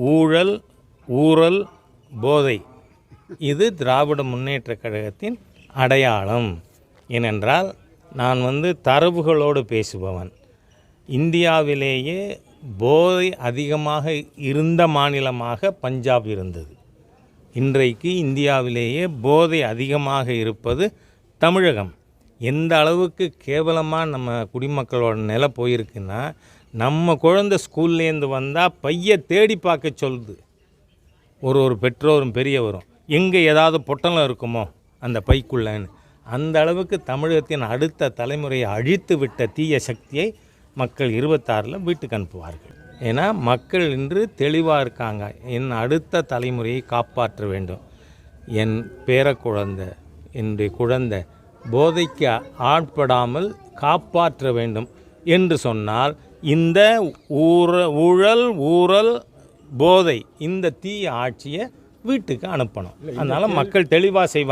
ஊழல், ஊறல், போதை இது திராவிட முன்னேற்றக் கழகத்தின் அடையாளம். ஏனென்றால் நான் தரவுகளோடு பேசுபவன். இந்தியாவிலேயே போதை அதிகமாக இருந்த மாநிலமாக பஞ்சாப் இருந்தது. இன்றைக்கு இந்தியாவிலேயே போதை அதிகமாக இருப்பது தமிழகம். எந்த அளவுக்கு கேவலமாக நம்ம குடிமக்களோட நிலை போயிருக்குன்னா, நம்ம குழந்தை ஸ்கூல்லேருந்து வந்தால் பையை தேடி பார்க்க சொல்லுது. ஒரு பெற்றோரும் பெரியவரும் எங்கே ஏதாவது பொட்டலம் இருக்குமோ அந்த பைக்குள்ளன்னு. அந்த அளவுக்கு தமிழகத்தின் அடுத்த தலைமுறையை அழித்து விட்ட தீய சக்தியை மக்கள் 26 வீட்டுக்கு அனுப்புவார்கள். ஏன்னா மக்கள் இன்று தெளிவாக இருக்காங்க. என் அடுத்த தலைமுறையை காப்பாற்ற வேண்டும். என் பேரக்குழந்தை, என்னுடைய குழந்தை போதைக்கு ஆட்படாமல் காப்பாற்ற வேண்டும் என்று சொன்னால் இந்த ஊழல், ஊறல், போதை இந்த தீய ஆட்சியை வீட்டுக்கு அனுப்பணும். அதனால் மக்கள் தெளிவாக செய்வாங்க.